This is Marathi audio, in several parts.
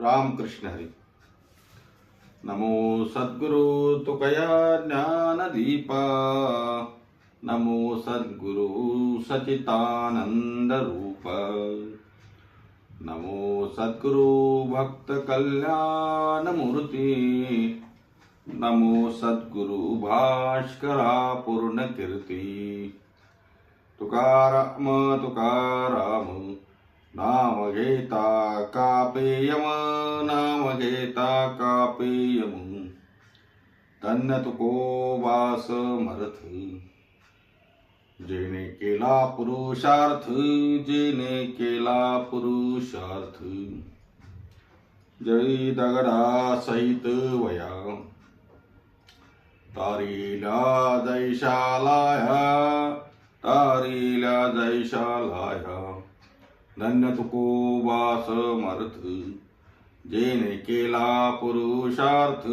रामकृष्ण हरी. नमो सद्गुरु तुकया ज्ञानदीपा, नमो सद्गुरु सचितानंद रूप, नमो सद्गुरु भक्त कल्याण मूर्ती, नमो सद्गुरु भास्करा पूर्ण कीर्ती. तुकाराम तुकाराम नाम घेता कापेयम, नाम घेता कापेयम. धन्य तुकोबा समर्थ, जेने केला पुरुषार्थ, जेने केला पुरुषार्थ. जय दगडा सहित वया, तारीला जैशालाया, तारीला जैशालाया. धन्य तुकोबा समर्थ, जेने केला पुरुषार्थ,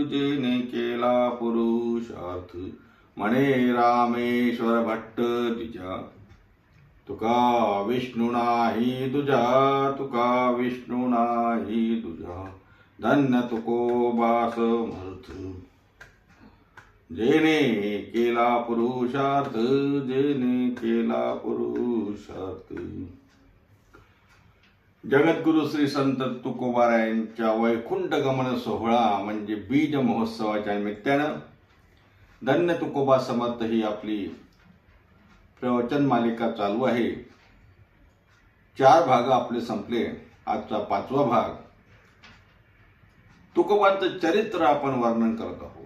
जेने केला पुरुषार्थ. म्हणे रामेश्वर भट्ट द्विजा, तुका विष्णू नाही तुझा, तुका विष्णू नाही तुझा. धन्य तुकोबा समर्थ, जेने केला पुरुषार्थ, जेने केला पुरुषार्थ. जगद्गुरु श्री संत तुकोबारायांच्या वैकुंठ गमन सोहळा म्हणजे बीज महोत्सवाच्या निमित्तानं धन्य तुकोबा समर्थ ही आपली प्रवचन मालिका चालू आहे. 4 भाग आपले संपले. आजचा 5वा भाग. तुकोबांचं चरित्र आपण वर्णन करत आहोत.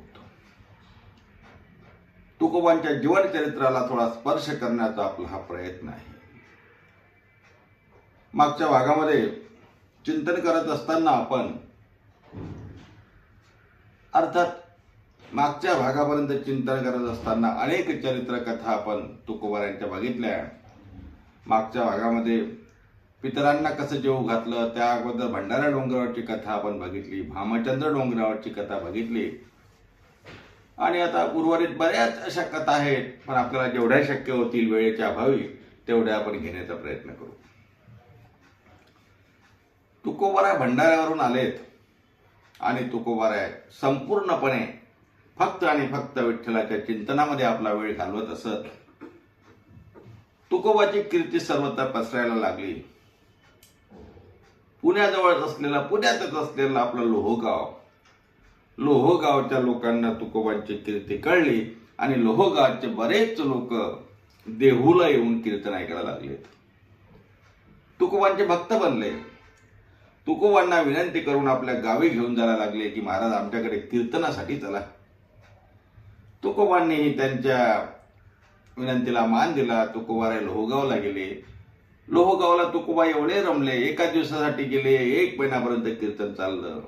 तुकोबांच्या जीवन चरित्राला थोडा स्पर्श करण्याचा आपला हा प्रयत्न आहे. मागच्या भागामध्ये चिंतन करत असताना आपण अर्थात मागच्या भागापर्यंत चिंतन करत असताना अनेक चरित्र कथा आपण तुकोबारायांच्या बघितल्या. मागच्या भागामध्ये पितरांना कसं जेव घातलं त्या अगोदर भंडारा डोंगरावरची कथा आपण बघितली, भामचंद्र डोंगरावरची कथा बघितली आणि आता उर्वरित बऱ्याच अशा कथा आहेत, पण आपल्याला जेवढ्या शक्य होतील वेळेच्या अभावी तेवढ्या आपण घेण्याचा प्रयत्न करू. तुकोबाराय भंडाऱ्यावरून आलेत आणि तुकोबाराय संपूर्णपणे फक्त आणि फक्त विठ्ठलाच्या चिंतनामध्ये आपला वेळ घालवत असत. तुकोबाची कीर्ती सर्वत्र पसरायला लागली. पुण्याजवळच पुण्यातच असलेलं आपलं लोहगावच्या लोकांना तुकोबांची कीर्ती कळली आणि लोहगावचे बरेच लोक देहूला येऊन कीर्तन ऐकायला लागले. तुकोबांचे भक्त बनले. तुकोबांना विनंती करून आपल्या गावी घेऊन जायला लागले की महाराज आमच्याकडे कीर्तनासाठी चला. तुकोबांनीही त्यांच्या विनंतीला मान दिला. तुकोबाराय लोहगावला गेले. लोहगावला तुकोबा एवढे रमले, एका दिवसासाठी गेले, 1 महिन्यापर्यंत कीर्तन चाललं.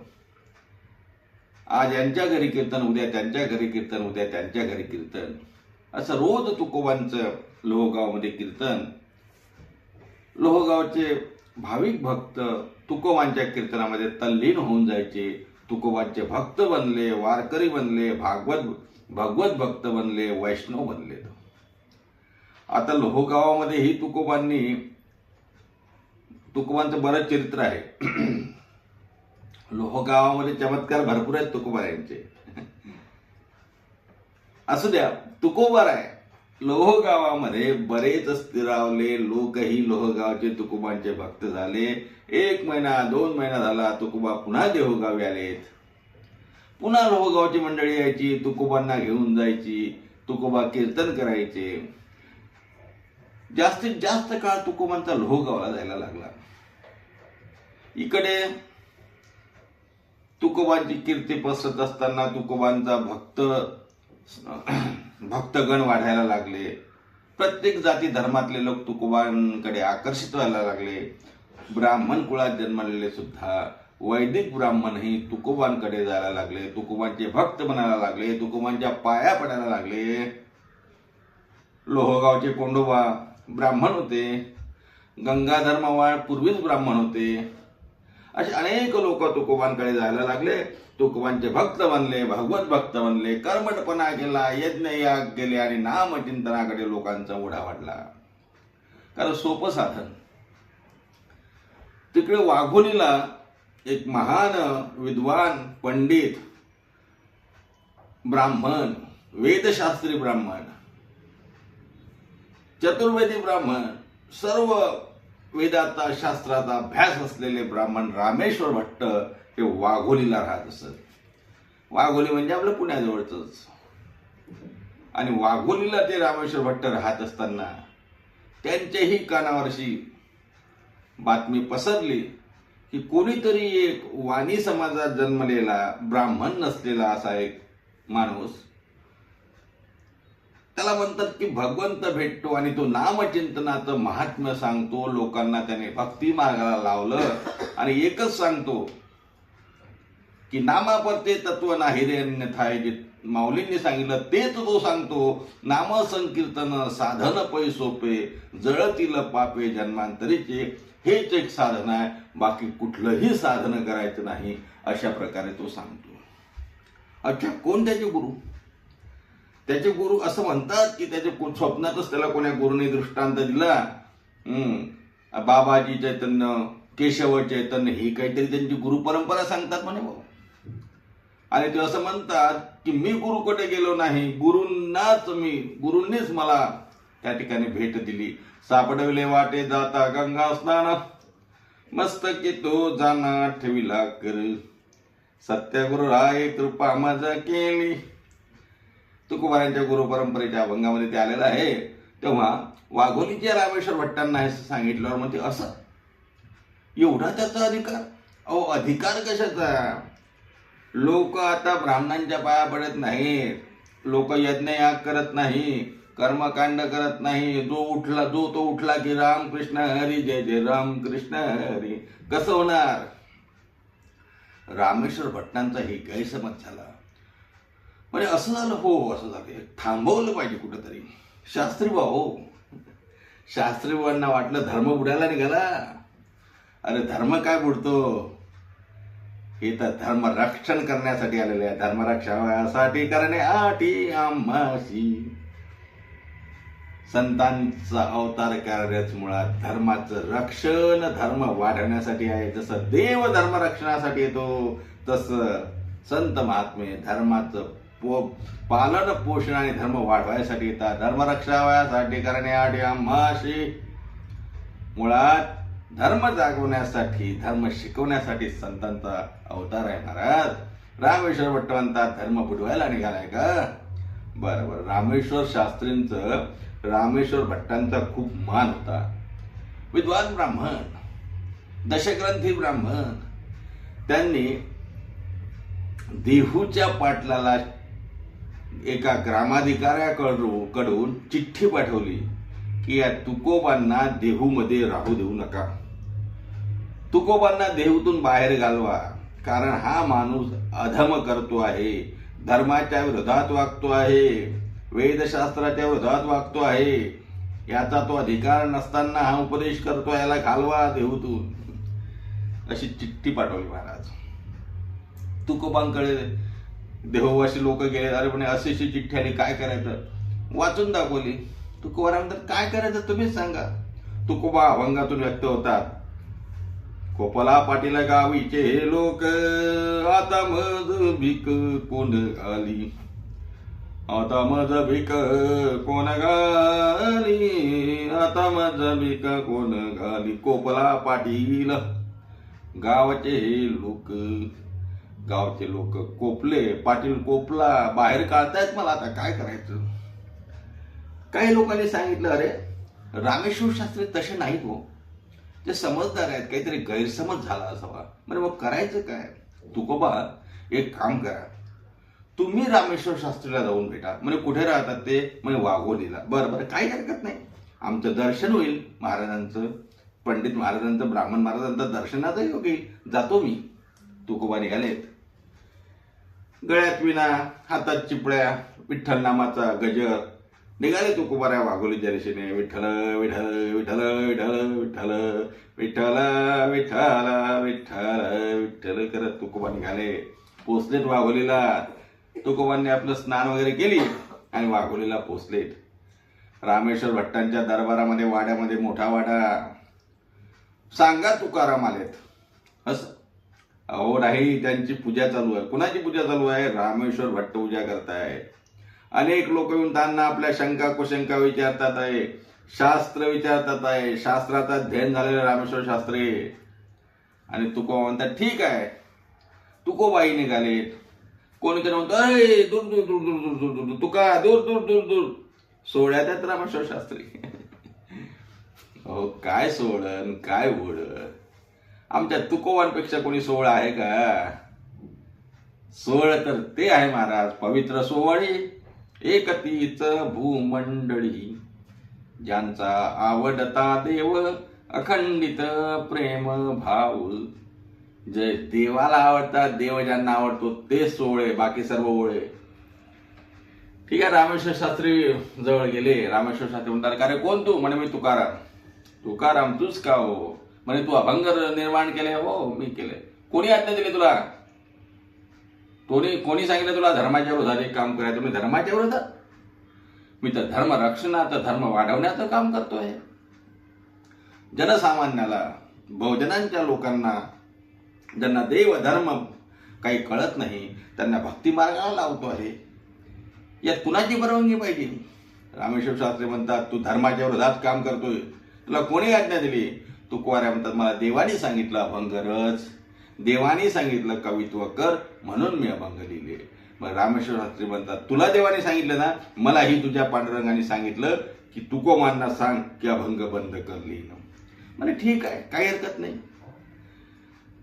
आज यांच्या घरी कीर्तन, उद्या त्यांच्या घरी कीर्तन, उद्या त्यांच्या घरी कीर्तन, असं रोज तुकोबांचं लोहगावमध्ये कीर्तन. लोहगावचे भाविक भक्त तुकोबांच्या कीर्तनामध्ये तल्लीन होऊन जायचे. तुकोबांचे भक्त बनले, वारकरी बनले, भगवत भक्त बनले, वैष्णव बनले. आता लोहगावामध्येही तुकोबांचं बरंच चरित्र आहे. लोहगावामध्ये चमत्कार भरपूर आहेत तुकोबारायांचे. असू द्या, तुकोबाराय लोहगावामध्ये बरेच स्थिरावले. लोकही लोहगावचे तुकोबांचे भक्त झाले. 1 महिना 2 महिना झाला, तुकोबा पुन्हा देहूगावी आलेत. पुन्हा लोहगावची मंडळी यायची, तुकोबांना घेऊन जायची, तुकोबा कीर्तन करायचे. जास्तीत जास्त काळ तुकोबांचा लोहगावला जायला लागला. इकडे तुकोबांची कीर्ती पसरत असताना तुकोबांचा भक्तगण वाढायला लागले. प्रत्येक जाती धर्मातले लोक तुकोबांकडे आकर्षित व्हायला लागले. ब्राह्मण कुळात जन्मलेले सुद्धा वैदिक ब्राह्मणही तुकोबांकडे जायला लागले, तुकोबांचे भक्त बनायला लागले, तुकोबांच्या पाया पडायला लागले. लोहगावचे कोंडोबा ब्राह्मण होते, गंगाधर मवाळ पूर्वीच ब्राह्मण होते. असे अनेक लोक तुकोबांकडे जायला लागले. तुकोबांचे भक्त बनले, भगवत भक्त बनले, कर्मठपणा केला, यज्ञ याग केले आणि नामचिंतनाकडे लोकांचा ओढा वाढला. कारण सोपं साधन. तिकडे वाघोलीला एक महान विद्वान पंडित ब्राह्मण, वेदशास्त्री ब्राह्मण, चतुर्वेदी ब्राह्मण, सर्व वेदाचा शास्त्राचा अभ्यास असलेले ब्राह्मण रामेश्वर भट्ट हे वाघोलीला राहत असत. वाघोली म्हणजे आपलं पुण्याजवळच. आणि वाघोलीला ते रामेश्वर भट्ट राहत असताना त्यांच्याही कानावरशी बातमी पसरली की कोणीतरी एक वाणी समाजात जन्मलेला ब्राह्मण नसलेला असा एक माणूस, त्याला म्हणतात की भगवंत भेटतो आणि तो नामचिंतनाचं महात्म्य सांगतो. लोकांना त्याने भक्ती मार्गाला लावलं आणि एकच सांगतो की नामापरते तत्व नाही रे अन्यथा. जे माऊलींनी सांगितलं तेच तो सांगतो. नाम संकीर्तन साधन पै सोपे, जळतील पापे जन्मांतरीचे. हेच एक साधन आहे, बाकी कुठलंही साधन करायचं नाही, अशा प्रकारे तो सांगतो. अच्छा, कोण त्याचे गुरु? त्याचे गुरु असं म्हणतात की त्याच्या स्वप्नातच त्याला कोण्या गुरुने दृष्टांत दिला. बाबाजी चैतन्य, केशव चैतन्य ही काहीतरी त्यांची गुरु परंपरा सांगतात म्हणे भाऊ. आणि ते असं म्हणतात की मी गुरुकडे गेलो नाही, गुरूंनीच मला त्या ठिकाणी भेट दिली. सापडविले वाटे जाता गंगा स्नान, मस्तकी तो जाना ठेविला कर. सत्यगुरु राय कृपा माझा केली. तुकोबारांच्या गुरु परंपरेच्या अभंगामध्ये ते आलेलं आहे. तेव्हा वाघोलीच्या रामेश्वर भट्टांना हे सांगितल्यावर म्हणते असं एवढा त्याचा अधिकार? अहो, अधिकार कशाचा? लोक आता ब्राह्मणांच्या पाया पडत नाहीत, लोक यज्ञयाग करत नाही, कर्मकांड करत नाही. जो तो उठला की राम कृष्ण हरी, जय जय राम कृष्ण हरी. कसं होणार? रामेश्वर भट्टांचा हे गैरसमज झाला. म्हणजे असं झालं, हो असं झालं, थांबवलं पाहिजे कुठंतरी. शास्त्री भावांना वाटलं धर्म बुडायला निघाला. अरे धर्म काय बुडतो? हे तर धर्म रक्षण करण्यासाठी आलेले आहे. धर्मरक्षणासाठी करणे आठी आम्हाशी. संतांचा अवतार कार्यच मुळात धर्माचं रक्षण, धर्म वाढवण्यासाठी आहे. जसं देव धर्म रक्षणासाठी येतो, तसं संत महात्मे धर्माचं पालन पोषण आणि धर्म वाढवायसाठी येतात. धर्म रक्षावयासाठी करणे आठी आम्हाशी. मुळात धर्म जागवण्यासाठी, धर्म शिकवण्यासाठी संतांचा अवतार आहे महाराज. रामेश्वर भट्ट म्हणतात धर्म बुडवायला निघालाय का? बरोबर. रामेश्वर शास्त्रींचं, रामेश्वर भट्टांचा खूप मान होता. विद्वान ब्राह्मण, दशग्रंथी ब्राह्मण. त्यांनी देहूच्या पाटलाला एका ग्रामाधिकाऱ्याकडून चिठ्ठी पाठवली की या तुकोबांना देहूमध्ये राहू देऊ नका, तुकोबांना देहूतून बाहेर घालवा, कारण हा माणूस अधम करतो आहे, धर्माच्या विरोधात वागतो आहे, वेदशास्त्राच्या विरोधात वागतो आहे, याचा तो अधिकार नसताना हा उपदेश करतो, याला घालवा देहूतून. अशी चिठ्ठी पाठवली महाराज. तुकोबांकडे देहवासी लोक गेले. अरे म्हणे अशी चिठ्ठी आली, काय करायचं? वाचून दाखवली. तुकोबा म्हणतात काय करायचं तुम्हीच सांगा. तुकोबा अभंगातून व्यक्त होतात. कोपला पाटील गावीचे लोक, आता मज भीक कोण घाली, आता मज भीक कोण घाली, आता मज भीक कोण घाली. कोपला पाटील गावचे लोक, गावचे लोक कोपले, पाटील कोपला, बाहेर काढतायत मला, आता काय करायचं? काही लोकांनी सांगितलं अरे रामेश्वर शास्त्री तसे नाहीत हो, ते समजदार आहेत, काहीतरी गैरसमज झाला असावा. म्हणजे मग करायचं काय? तुकोबा एक काम करा, तुम्ही रामेश्वर शास्त्रीला जाऊन भेटा. म्हणजे कुठे राहतात ते? म्हणजे वाघोलीला. बरं बरं, काही हरकत नाही, आमचं दर्शन होईल महाराजांचं, पंडित महाराजांचं, ब्राह्मण महाराजांचं दर्शनाचं योग येईल, जातो मी. तुकोबा निघालेत. गळ्यात विना, हातात चिपळ्या, विठ्ठल नामाचा गजर. निघाले तुकोबाऱ्या वाघोलीच्या दिशेने. विठ्ठल विठ्ठल विठ्ठल विठ्ठल विठ्ठल विठ्ठल विठ्ठल विठ्ठल विठ्ठल करत तुकोबा निघाले. पोचलेत वाघोलीला. तुकोबांनी आपलं स्नान वगैरे केली आणि वाघोलीला पोचलेत. रामेश्वर भट्टांच्या दरबारामध्ये, वाड्यामध्ये, मोठा वाडा. सांगा तुकाराम आलेत. असं अहो नाही, त्यांची पूजा चालू आहे. कुणाची पूजा चालू आहे? रामेश्वर भट्ट पूजा करताय. अनेक लोक येऊन त्यांना आपल्या शंका कुशंका विचारतात आहे, शास्त्र विचारतात आहे. शास्त्राचा अध्ययन झालेलं रामेश्वर शास्त्री. आणि तुकोबा म्हणतात ठीक आहे. तुकोबाई निघाले. कोणीतरी म्हणतो अरे दूर दूर दूर दूर दूर दूर दूर तुका दूर दूर दूर दूर. सोहळ्यात आहेत रामेश्वर शास्त्री. हो काय सोहळं काय ओढ. आमच्या तुकोबांपेक्षा कोणी सोहळा आहे का? सोहळ तर ते आहे महाराज, पवित्र सोहळी एकतीच भूमंडळी, ज्यांचा आवडता देव अखंडित प्रेम भाव. जे देवाला आवडतात, देव ज्यांना आवडतो ते सोहळे, बाकी सर्व ओळे. ठीक आहे. रामेश्वर शास्त्री जवळ गेले. रामेश्वर शास्त्री म्हणतात अरे कोण तू? म्हणे मी तुकाराम. तुकाराम तूच का हो? म्हणे तू अभंग निर्माण केले. हो मी केले. कोणी आज्ञा दिली तुला? कोणी सांगितलं तुला धर्माच्या विरोधात एक काम करायचं? मी धर्माच्या विरोधात? मी तर धर्म रक्षणाचं धर्म वाढवण्याचं काम करतोय. जनसामान्याला, बहुजनांच्या लोकांना, ज्यांना देव धर्म काही कळत नाही, त्यांना भक्ती मार्गाला लावतो आहे. यात कुणाची परवानगी पाहिजे? रामेश्वर शास्त्री म्हणतात तू धर्माच्या विरोधात काम करतोय, तुला कोणी आज्ञा दिली? तुकोबाराय म्हणतात मला देवानी सांगितलं अभंग रच, देवानी सांगितलं कवित्व कर, म्हणून मी अभंग लिहिले. मग रामेश्वर शास्त्री म्हणतात तुला देवाने सांगितलं ना, मलाही तुझ्या पांडुरंगाने सांगितलं की तुकोबांना सांग की अभंग बंद कर लिहिणं. म्हणजे ठीक आहे, काही हरकत नाही.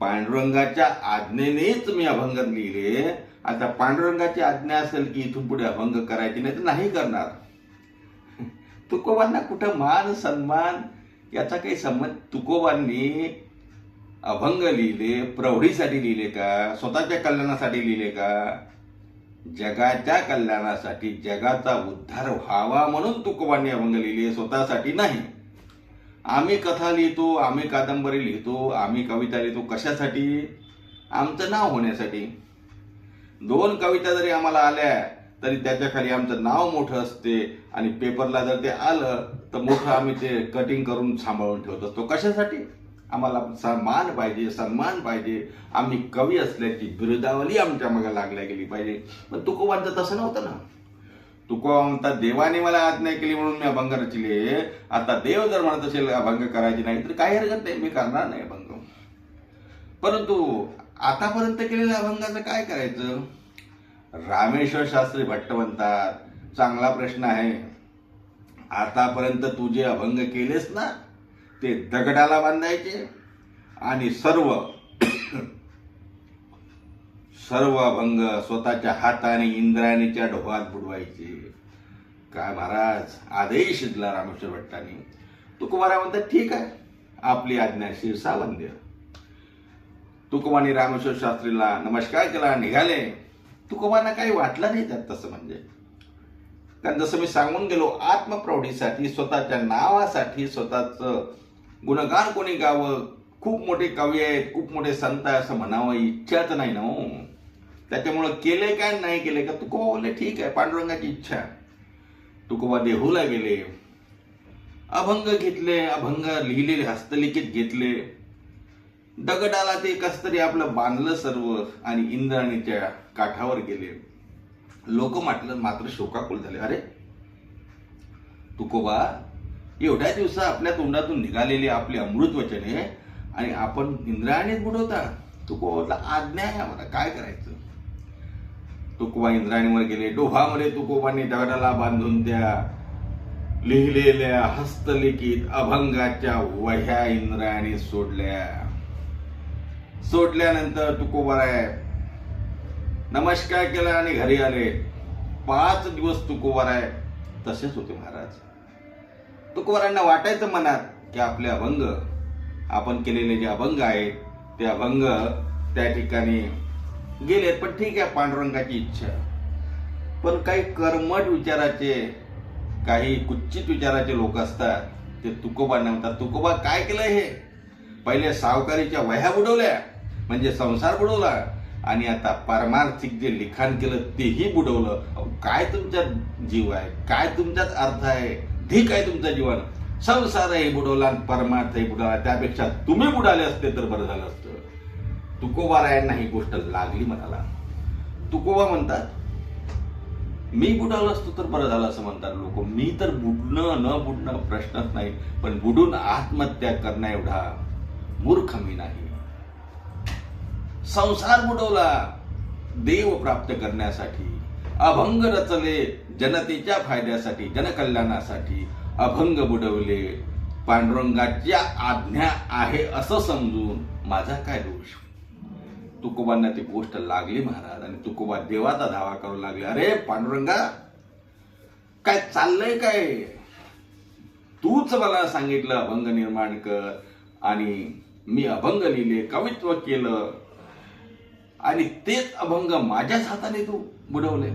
पांडुरंगाच्या आज्ञेनेच मी अभंग लिहिले. आता पांडुरंगाची आज्ञा असेल की इथून पुढे अभंग करायची नाही तर नाही करणार. तुकोबांना कुठं मान सन्मान याचा काही संबंध? तुकोबांनी अभंग लिहिले प्रौढीसाठी लिहिले का? स्वतःच्या कल्याणासाठी लिहिले का? जगाच्या कल्याणासाठी, जगाचा उद्धार व्हावा म्हणून तुकोबांनी अभंग लिहिले, स्वतःसाठी नाही. आम्ही कथा लिहितो, आम्ही कादंबरी लिहितो, आम्ही कविता लिहितो कशासाठी? आमचं नाव होण्यासाठी. 2 कविता जरी आम्हाला आल्या तरी त्याच्या खाली आमचं नाव मोठं असते आणि पेपरला जर ते आलं तर मोठं आम्ही ते कटिंग करून सांभाळून ठेवत असतो. कशासाठी? आम्हाला मान पाहिजे, सन्मान पाहिजे, आम्ही कवी असल्याची बिरुदावली आमच्या मागे लागल्या गेली पाहिजे. पण तुकोबांचं तसं नव्हतं ना. तुकोबा म्हणतात देवाने मला आज्ञा केली म्हणून मी अभंग रचले. आता देव जर म्हणत असेल अभंग करायची नाही तर काही हरकत नाही, मी करणार नाही अभंग. परंतु आतापर्यंत केलेल्या अभंगाचं काय करायचं? रामेश्वर शास्त्री भट्ट म्हणतात चांगला प्रश्न आहे. आतापर्यंत तू जे अभंग केलेस ना ते दगडाला बांधायचे आणि सर्व अभंग स्वतःच्या हाताने इंद्रायणीच्या ढोबात बुडवायचे. काय महाराज, आदेश दिला रामेश्वर भट्टांनी. तुकोबाराय म्हणतात ठीक आहे, आपली आज्ञा शिरसावंद्य. तुकोबांनी रामेश्वर शास्त्रीला नमस्कार केला, निघाले. तुकोबांना काही वाटलं नाही त्यात तसं. म्हणजे कारण जसं मी सांगून गेलो, आत्मप्रौढीसाठी, स्वतःच्या नावासाठी, स्वतःचं गुणगान कोणी गावं, खूप मोठे कवी आहेत, खूप मोठे संत आहे असं म्हणावं इच्छाच नाही ना हो. त्याच्यामुळं केले काय नाही केले का? तुकोबा बोलले ठीक आहे, पांडुरंगाची इच्छा. तुकोबा देहूला गेले, अभंग घेतले, अभंग लिहिलेले हस्तलिखित घेतले. दगडाला ते कस तरी आपलं बांधलं सर्व आणि इंद्रायणीच्या काठावर गेले. लोक मात्र शोकाकुल झाले. अरे तुकोबा, एवढ्या दिवसा आपल्या तोंडातून निघालेली आपली अमृत वचने आणि आपण इंद्रायणीत बुडवता. तुकोबाला आज्ञा आहे, आम्हाला काय करायचं? तुकोबा इंद्रायणीवर गेले. डोहामध्ये तुकोबांनी दगडाला बांधून त्या लिहिलेल्या हस्तलिखित अभंगाच्या वह्या इंद्रायणी सोडल्यानंतर तुकोबाराय नमस्कार केला आणि घरी आले. 5 दिवस तुकोबाराय तसेच होते महाराज. तुकोबारांना वाटायचं मनात की आपले अभंग, आपण केलेले जे अभंग आहेत ते अभंग त्या ठिकाणी गेलेत. पण ठीक आहे, पांडुरंगाची इच्छा. पण काही कर्मठ विचाराचे, काही कुच्चित विचाराचे लोक असतात, ते तुकोबांना म्हणतात तुकोबा काय केलं हे? पहिले सावकारीच्या वह्या बुडवल्या म्हणजे संसार बुडवला आणि आता पारमार्थिक जे लिखाण केलं तेही बुडवलं. काय तुमच्यात जीव आहे? काय तुमच्यात अर्थ आहे? ठीक आहे तुमचं जीवन, संसारही बुडवला आणि परमार्थही बुडवला. त्यापेक्षा तुम्ही बुडाले असते तर बरं झालं असतं. तुकोबारायांना ही गोष्ट लागली मनाला. तुकोबा म्हणतात, मी बुडालो असतो तर बरं झालं असं म्हणतात लोक. मी तर बुडणं न बुडणं प्रश्नच नाही, पण बुडून आत्महत्या करण्या एवढा मूर्ख मी नाही. संसार बुडवला देव प्राप्त करण्यासाठी, अभंग रचले जनतेच्या फायद्यासाठी, जनकल्याणासाठी अभंग बुडवले. पांडुरंगाच्या आज्ञा आहे असं समजून माझा काय दोष. तुकोबांना ती गोष्ट लागली महाराज, आणि तुकोबा देवाचा धावा करू लागले. अरे पांडुरंगा, काय चाललंय काय? तूच मला सांगितलं अभंग निर्माण कर, आणि मी अभंग लिहिले, कवित्व केलं, आणि तेच अभंग माझ्याच हाताने तू बुडवले.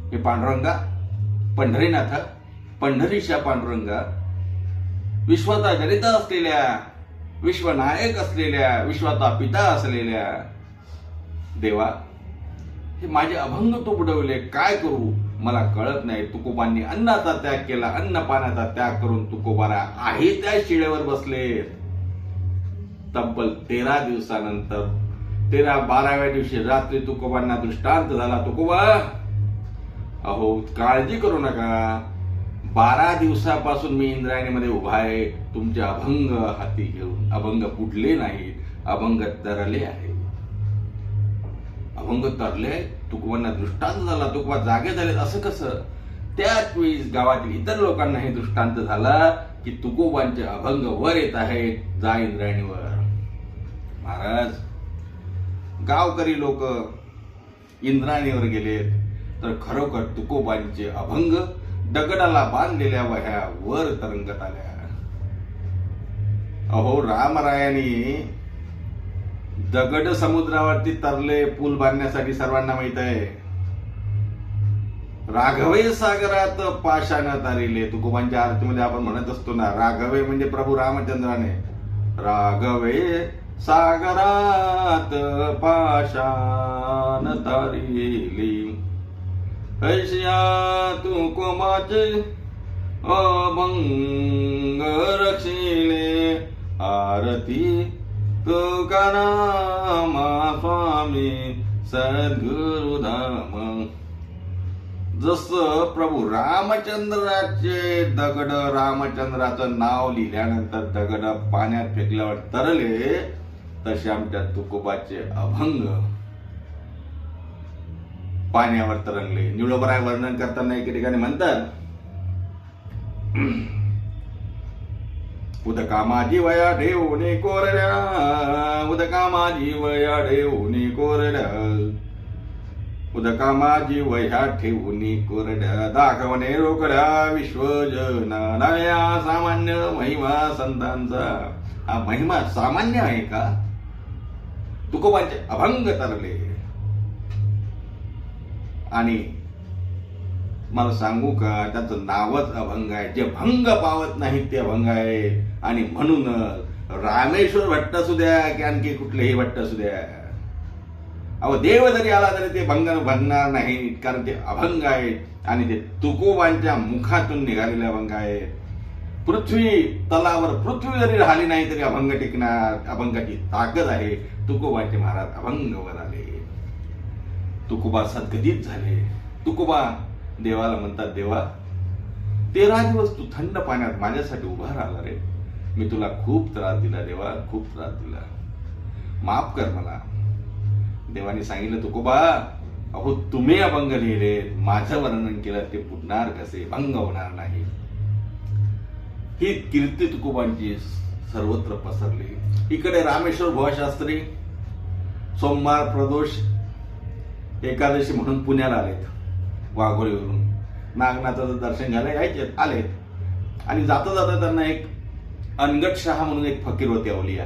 हे पांडुरंगा, पंढरीनाथ, पंढरीच्या पांडुरंगा, विश्वाचा जनिता असलेल्या, विश्वनायक असलेल्या, विश्वाचा पिता असलेल्या देवा, हे माझे अभंग तो बुडवले, काय करू मला कळत नाही. तुकोबांनी अन्नाचा त्याग केला, अन्न पाण्याचा त्याग करून तुकोबारा आहे त्या शिळेवर बसले. तब्बल 13 दिवसानंतर 12व्या दिवशी रात्री तुकोबांना दृष्टांत झाला. तुकोबा, अहो काळजी करू नका, 12 दिवसापासून मी इंद्रायणीमध्ये उभा आहे तुमचे अभंग हाती घेऊन. अभंग बुडले नाहीत, अभंग तरले आहे. अभंग तरले. तुकोबांना दृष्टांत झाला. तुकोबा जागे झाले. असं कसं? त्याच वेळी गावातील इतर लोकांनाही दृष्टांत झाला की तुकोबांचे अभंग वर येत आहेत, जा इंद्रायणीवर. महाराज, गावकरी लोक इंद्रायणीवर गेले तर खरोखर तुकोबांचे अभंग दगडाला बांधलेल्या वह्या वर तरंगत आल्या. अहो, रामरायांनी दगड समुद्रावरती तरले पूल बांधण्यासाठी, सर्वांना माहित आहे. राघवे सागरात पाषाण तारिले. तुकोबांच्या आरतीमध्ये आपण म्हणत असतो ना, राघवे म्हणजे प्रभू रामचंद्राने. राघवे सागरात पाषाण तारिली, ऐशिया तुकोबाचे अभंग रक्षिले. आरती तुकारामा स्वामी सद्गुरुधाम. जसं प्रभू रामचंद्राचे दगड, रामचंद्राचं नाव लिहिल्यानंतर दगड पाण्यात फेकल्यावर तरले, तसे आमच्या तुकोबाचे अभंग पाण्यावर तरंगले. निळोबराय वर्णन करताना एके ठिकाणी म्हणतात, उदका माझी वया ठेवणे कोरड्या, उदका माझी वया ठेवणे कोरड्या, उदका माझी वह्या ठेवणी कोरड्या, दाखवणे रोकड्या विश्वजना. नव्या सामान्य महिमा संतांचा. हा महिमा सामान्य आहे का? तुकोबांचे अभंग तरले. आणि मला सांगू का, त्याचं नावच अभंग आहे. जे भंग पावत नाहीत ते अभंग आहे. आणि म्हणून रामेश्वर भट्ट असू द्या की आणखी कुठलेही भट्ट असू द्या, अहो देव जरी आला तरी ते भंग भरणार नाही, कारण ते अभंग आहेत. आणि ते तुकोबांच्या मुखातून निघालेले अभंग आहेत. पृथ्वी तलावर पृथ्वी जरी राहिली नाही तरी अभंग टिकणार. अभंगाची ताकद आहे. तुकोबांचे महाराज अभंगवर आले. तुकोबा सद्गतीत झाले. तुकोबा देवाला म्हणतात, देवा 13 दिवस तू थंड पाण्यात माझ्यासाठी उभा राहिला रे. मी तुला खूप त्रास दिला देवा, खूप त्रास दिला, माफ कर मला. देवाने सांगितलं, तुकोबा, अहो तुम्ही अभंग लिहिले, माझं वर्णन केलं, ते बुडणार कसे, भंग होणार नाही. ही कीर्ती तुकोबांची सर्वत्र पसरली. इकडे रामेश्वर भुवाशास्त्री सोमवार प्रदोष एकादशी म्हणून पुण्याला आलेत. वाघोळीवरून नागनाथाचं दर्शन घ्यायला यायचे, आले. आणि जाता जाता त्यांना एक अनगट शहा म्हणून एक फकीर होते, अवलिया.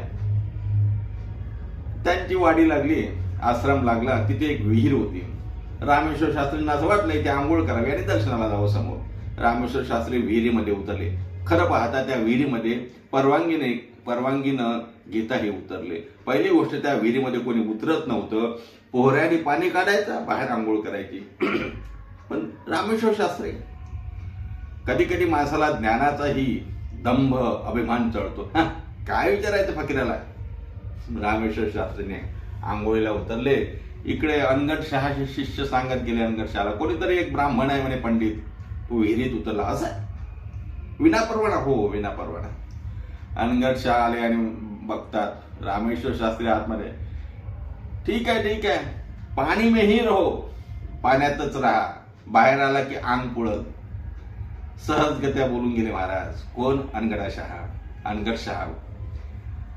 त्यांची वाडी लागली, आश्रम लागला. तिथे एक विहीर होती. रामेश्वर शास्त्रींना असं वाटलं की आंघोळ करावी आणि दर्शनाला जावं समोर. रामेश्वर शास्त्री विहिरीमध्ये उतरले. खरं पाहता त्या विहिरीमध्ये परवानगी न घेता हे उतरले. पहिली गोष्ट, त्या विहिरीमध्ये कोणी उतरत नव्हतं. पोहऱ्याने पाणी काढायचं, बाहेर आंघोळ करायची. पण रामेश्वर शास्त्री, कधी कधी माणसाला ज्ञानाचाही दंभ, अभिमान चढतो. काय विचारायचं फकीराला? रामेश्वर शास्त्रीने आंघोळीला उतरले. इकडे अनगट शहाचे शिष्य सांगत गेले अनगट शहाला, कोणीतरी एक ब्राह्मण आहे म्हणे पंडित, तो विहिरीत उतरला. असं विना परवाना? हो, विना परवाना. अनगट शहा आले आणि बघतात रामेश्वर शास्त्री आतमध्ये. ठीक आहे, पाणी में ही रहो, पाण्यातच राहा, बाहेर आला की अंग पुळत. सहजगत्या बोलून गेले महाराज. कोण? अनगट शहा.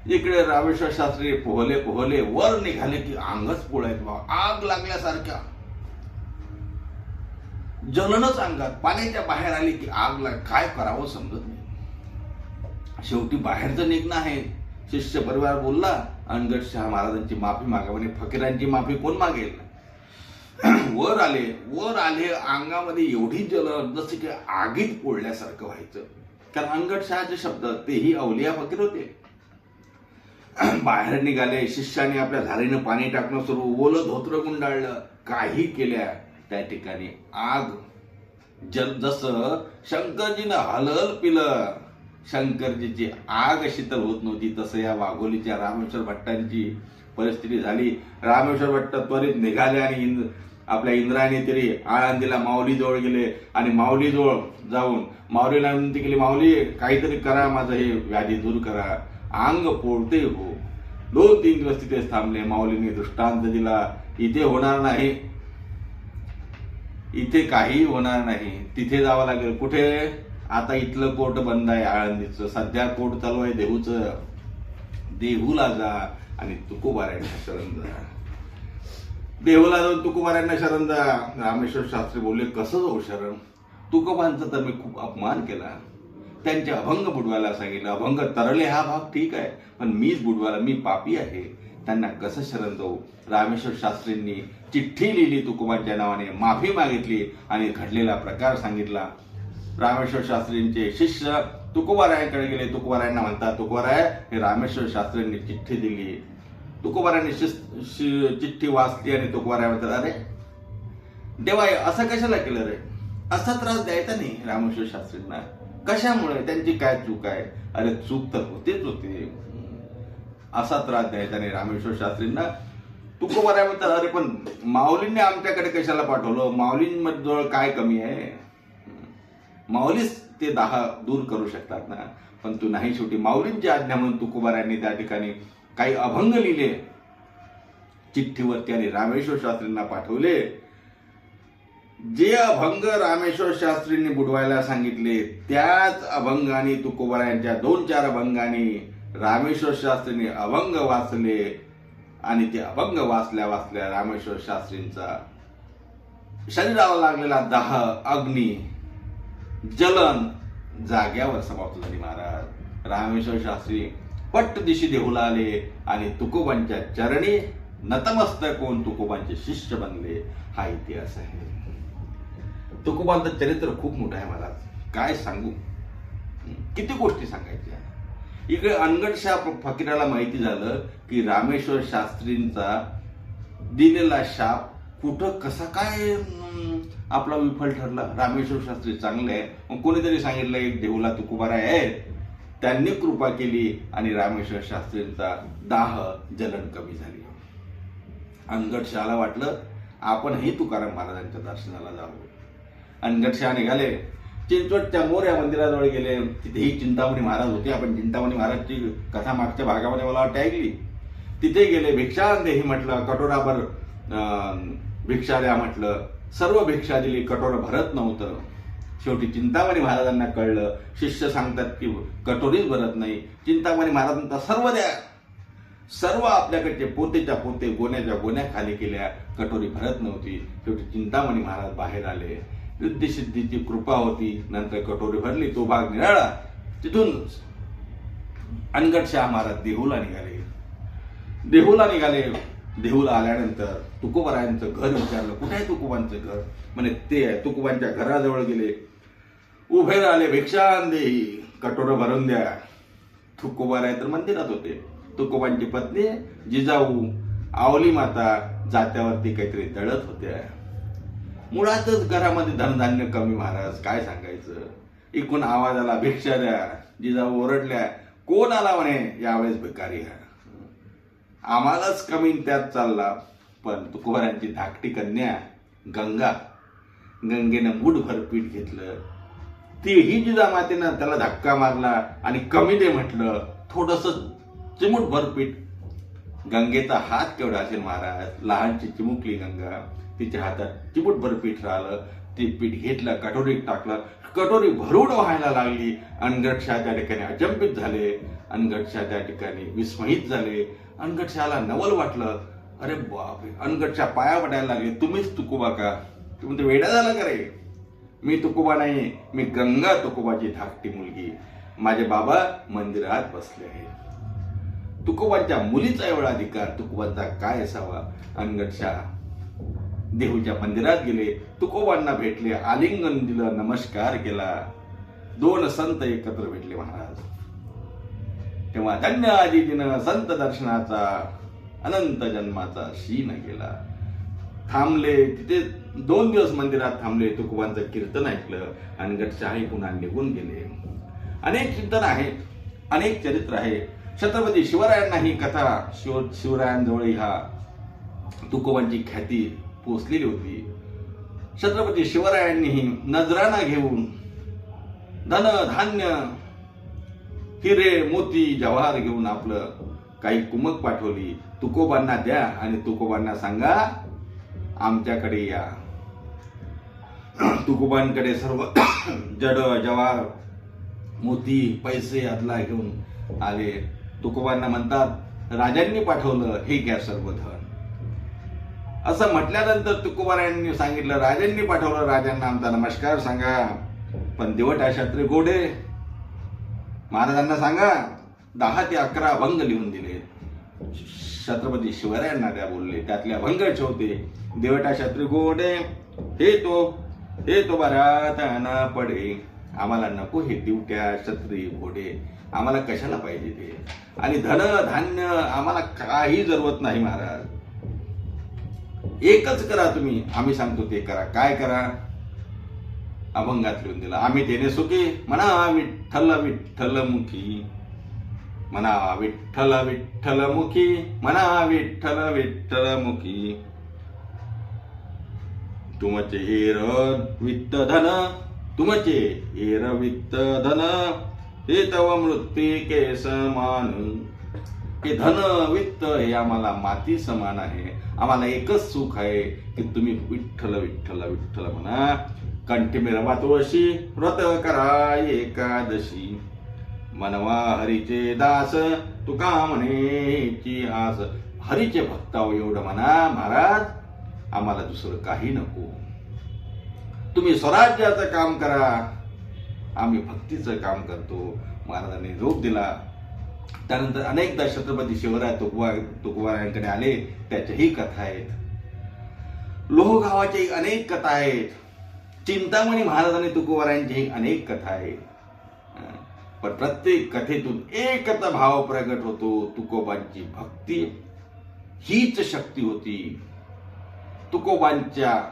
इकडे रामेश्वर शास्त्री पोहले वर निघाले की अंगच पोळायत बा, आग लागल्यासारख्या, जलनच अंगात. पाण्याच्या बाहेर आली की आग लाग, काय करावं समजत नाही. शेवटी बाहेरचं निघणं आहे. शिष्य परिवार बोलला, अनगट शहा महाराजांची माफी मागा म्हणे. फकीरांची माफी कोण मागेल? वर आले अंगामध्ये एवढी जलन जसं की आगीत पोळल्यासारखं व्हायचं. कारण अनगट शहाचे शब्द, तेही अवलिया फकीर होते. बाहेर निघाले. शिष्याने आपल्या धारेनं पाणी टाकणं सुरू, ओलं धोत्र गुंडाळलं, काही केल्या. त्या ठिकाणी आग, जसं शंकरजीनं हलल पिलं, शंकरजीची आग शीतल होत नव्हती, तसं या वाघोलीच्या रामेश्वर भट्टांची परिस्थिती झाली. रामेश्वर भट्ट त्वरित निघाले आणि आपल्या इंद्रायणी तरी आळंदीला माऊलीजवळ गेले आणि माऊलीजवळ जाऊन माऊलीला विनंती केली, माऊली काहीतरी करा, माझं हे व्याधी दूर करा, अंग पोळते हो. 2-3 दिवस तिथेच थांबले. माऊलीने दृष्टांत दिला, इथे होणार नाही, इथे काही होणार नाही, तिथे जावं लागेल. कुठे? आता इथलं कोर्ट बंद आहे आळंदीचं, सध्या कोर्ट चालू आहे देहूचं. देहूला जा आणि तुकोबाऱ्यांना शरण जा. देहूला जाऊन तुकोबाऱ्यांना शरण जा. रामेश्वर शास्त्री बोलले, कसं जाऊ शरण? तुकोबांचा तर मी खूप अपमान केला, त्यांचे अभंग बुडवायला सांगितलं. अभंग तरले हा भाग ठीक आहे, पण मीच बुडवायला, मी पापी आहे, त्यांना कसं शरण जाऊ? रामेश्वर शास्त्रींनी चिठ्ठी लिहिली तुकोबांच्या नावाने, माफी मागितली आणि घडलेला प्रकार सांगितला. रामेश्वर शास्त्रींचे शिष्य तुकोबारायांकडे गेले. तुकोबारायांना म्हणतात, तुकोबाराय, हे रामेश्वर शास्त्रींनी चिठ्ठी दिली. तुकोबारायांनी चिठ्ठी वाचली आणि तुकोबाराय म्हणतात, अरे देवा, असं कशाला केलं रे? असा त्रास द्यायचा नाही रामेश्वर शास्त्रींना. कशामुळे? त्यांची काय चूक आहे? अरे चूक तर होतेच होते, असा त्रास द्यायचा नाही रामेश्वर शास्त्रींना. तुकोबाराय म्हणतात, अरे पण माऊलींनी आमच्याकडे कशाला पाठवलं? माऊलींजवळ काय कमी आहे? माऊलीच ते दाह दूर करू शकतात ना, पण तू नाही. शेवटी माऊलींची आज्ञा म्हणून तुकोबारायांनी त्या ठिकाणी काही अभंग लिहिले चिठ्ठीवरती आणि रामेश्वर शास्त्रींना पाठवले. जे अभंग रामेश्वर शास्त्रींनी बुडवायला सांगितले त्याच अभंगाने तुकोबारायांच्या 2-4 अभंगाने रामेश्वर शास्त्रींनी अभंग वाचले आणि ते अभंग वाचल्या वाचल्या रामेश्वर शास्त्रींचा शरीराला लागलेला दाह, अग्नी, जलन जाग्यावर समाप्त झाली. महाराज रामेश्वर शास्त्री पट्ट दिशी देहूला आले आणि तुकोबांच्या चरणी नतमस्तक होऊन तुकोबांचे शिष्य बनले. हा इतिहास आहे. तुकोबांचं चरित्र खूप मोठं आहे महाराज, काय सांगू, किती गोष्टी सांगायच्या. इकडे अनगट शहा फकीराला माहिती झालं की रामेश्वर शास्त्रींचा दिलेला शाप कुठं कसा काय आपला विफल ठरला. रामेश्वर शास्त्री चांगले आहे, मग कोणीतरी सांगितलं एक देहूला तुकोबाराय आहे, त्यांनी कृपा केली आणि रामेश्वर शास्त्रींचा दाह, जलन कमी झाली. अनगट शहाला वाटलं आपणही तुकाराम महाराजांच्या दर्शनाला जावं. अनगट शहा निघाले. चिंचवडच्या मोऱ्या मंदिराजवळ गेले. तिथेही चिंतामणी महाराज होते. आपण चिंतामणी महाराजची कथा मागच्या भागामध्ये मला वाटतं ऐकली. तिथे गेले. भिक्षा देही म्हटलं, कटोराभर भिक्षा द्या म्हटलं. सर्व भिक्षा दिली, कटोरं भरत नव्हतं. शेवटी चिंतामणी महाराजांना कळलं. शिष्य सांगतात की कटोरीच भरत नाही. चिंतामणी महाराजांचा सर्व द्या. सर्व आपल्याकडचे पोतेच्या पोते, गोण्याच्या गोण्या खाली केल्या, कटोरी भरत नव्हती. शेवटी चिंतामणी महाराज बाहेर आले. युद्धसिद्धीची कृपा होती. नंतर कटोरी भरली, तो भाग निराळा. तिथून अनगट शहा महाराज देहूला निघाले. देहूला आल्यानंतर तुकोबारायांचं घर विचारलं, कुठे आहे तुकोबांचं घर? म्हणे ते आहे. तुकोबांच्या घराजवळ गेले. उभे राहिले. भिक्षा देही, कटोरं भरून द्या. तुकोबाराय तर मंदिरात होते. तुकोबांची पत्नी जिजाऊ, आवली माता जात्यावरती काहीतरी दळत होत्या. मुळातच घरामध्ये धनधान्य कमी महाराज, काय सांगायचं. इकून आवाज आला, भिक्षा द्या. जिजाऊ ओरडल्या, कोण आला म्हणे? यावेळेस भिकारी हा. आम्हालाच कमीन त्यात चालला. पण तुकोबारायांची धाकटी कन्या गंगा, गंगेनं मूठभर पीठ घेतलं. तीही जिजामातेनं त्याला धक्का मारला आणि कमी दे म्हटलं. थोडस चिमूटभर पीठ. गंगेचा हात केवढा असेल महाराज, लहानची चिमुकली गंगा, तिच्या हातात चिमूटभर पीठ राहिलं. ती पीठ घेतलं, कटोरीत टाकलं, कटोरी भरून व्हायला लागली. अनगटशा त्या ठिकाणी अचंबित झाले, अनगटशा त्या ठिकाणी विस्मयित झाले. अनगटशाला नवल वाटलं. अरे बापरे, अनगटशा पाया पडायला लागले. तुम्हीच तुकोबा का? तुम्ही ते वेडा झाला का रे? मी तुकोबा नाही, मी गंगा तुकोबाची धाकटी मुलगी. माझे बाबा मंदिरात बसले आहे. तुकोबांच्या मुलीचा एवढा अधिकार तुकोबांचा काय असावा? अनगटशा देहूच्या मंदिरात गेले, तुकोबांना भेटले, आलिंगन दिलं, नमस्कार केला. दोन संत एकत्र भेटले महाराज. तेव्हा धन्य आजीजीनं संत दर्शनाचा अनंत जन्माचा शीन गेला. थांबले तिथे 2 दिवस मंदिरात थांबले. तुकोबांचं कीर्तन ऐकलं. अनगटशाही पुन्हा निघून गेले. अनेक चिंतन आहे, अनेक चरित्र आहे. छत्रपती शिवरायांना ही कथा, शिवरायांजवळ ह्या तुकोबांची ख्याती पोचलेली होती. छत्रपती शिवरायांनीही नजराणा घेऊन धन धान्य हिरे मोती जवाहर घेऊन आपलं काही कुमक पाठवली. तुकोबांना द्या आणि तुकोबांना सांगा आमच्याकडे या. तुकोबांकडे सर्व जड जवाहर मोती पैसे अदला घेऊन आले. तुकोबांना म्हणतात राजांनी पाठवलं, हे घ्या सर्व धन. असं म्हटल्यानंतर तुकोबारायांनी सांगितलं राजांनी पाठवलं, राजांना आमचा नमस्कार सांगा. पण देवटा शास्त्री गोडे महाराजांना सांगा 10 ते 11 भंग लिहून दिले. छत्रपती शिवरायांना त्या बोलले, त्यातल्या भंग ठेवते. देवटा शास्त्री गोडे हे तो बरात ना पडे. आम्हाला नको हे दिवट्या छत्री घोडे, आम्हाला कशाला पाहिजे ते. आणि धन धान्य आम्हाला काही जरूरत नाही महाराज. एकच करा तुम्ही, आम्ही सांगतो ते करा. काय करा? अभंगात लिहून दिला. आम्ही देणे सुखी म्हणा विठ्ठल विठ्ठलमुखी, म्हणा विठ्ठल विठ्ठलमुखी, म्हणा विठ्ठल विठ्ठलमुखी. तुमचे हेर वित्त धन, तुमचे हेर वित्त धन, हे तव मृत्तिके समान. हे धन वित्त हे आम्हाला माती समान आहे. आम्हाला एकच सुख आहे की तुम्ही विठ्ठल विठ्ठल विठ्ठल म्हणा. कंठी मिरवा तुळशी, व्रत करा एकादशी. मनवा हरीचे दास, तुका म्हणेची आस. हरीचे भक्त एवढं म्हणा महाराज, आम्हाला दुसरं काही नको. तुम्ही स्वराज्याचं काम करा, आम्ही भक्तीचं काम करतो. महाराजांनी रोप दिला. त्यानंतर अनेकदा छत्रपती शिवराय तुकोबारायांकडे आले, त्याच्याही कथा आहेत. लोहगावाच्या अनेक कथा आहेत. चिंतामणी महाराजांनी तुकोबारायांची अनेक कथा आहेत. पण प्रत्येक कथेतून एकच भाव प्रगट होतो, तुकोबांची भक्ती हीच शक्ती होती. तुकोबांच्या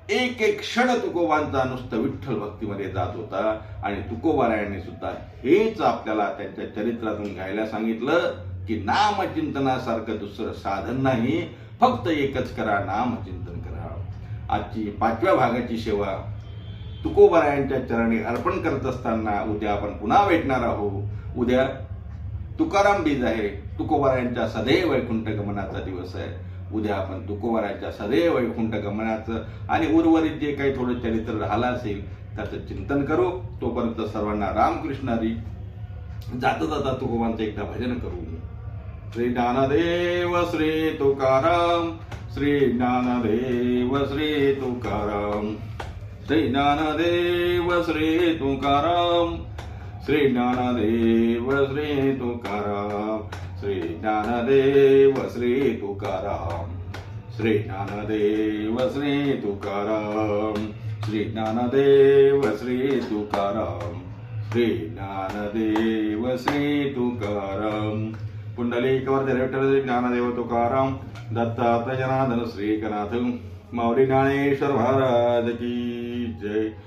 एक एक क्षण तुकोबांचा नुसतं विठ्ठल भक्तीमध्ये जात होता. आणि तुकोबारायांनी सुद्धा हेच आपल्याला त्यांच्या चरित्रातून घ्यायला सांगितलं की नामचिंतनासारखं दुसरं साधन नाही, फक्त एकच करा, नामचिंतन करा. आजची 5व्या भागाची सेवा तुकोबारायांच्या चरणी अर्पण करत असताना उद्या आपण पुन्हा भेटणार आहोत. उद्या तुकाराम बीज आहे. तुकोबारायांच्या सदैव वैकुंठ गमनाचा दिवस आहे. उद्या आपण तुकोबारायांच्या सदैव वैकुंठ गमनाचं आणि उर्वरित जे काही थोडं चरित्र राहिलं असेल त्याचं चिंतन करू. तोपर्यंत सर्वांना रामकृष्ण हरी. जाता जाता तुकोबांचं एकदा भजन करू. श्री ज्ञानदेव श्री तुकाराम, श्री ज्ञानदेव श्री तुकाराम, श्री ज्ञानदेव श्री तुकाराम, श्री ज्ञानदेव श्री तुकाराम, श्री ज्ञानदेव श्री तुकाराम, श्री ज्ञानदेव श्री तुकाराम, श्री ज्ञानदेव श्री तुकाराम, श्री ज्ञानदेव श्री तुकाराम. पुंडलिकवरदे विठ्ठल ज्ञानदेव तुकाराम. दत्तात्रय जनार्दन श्री एकनाथ माऊली ज्ञानेश्वर महाराज की जय.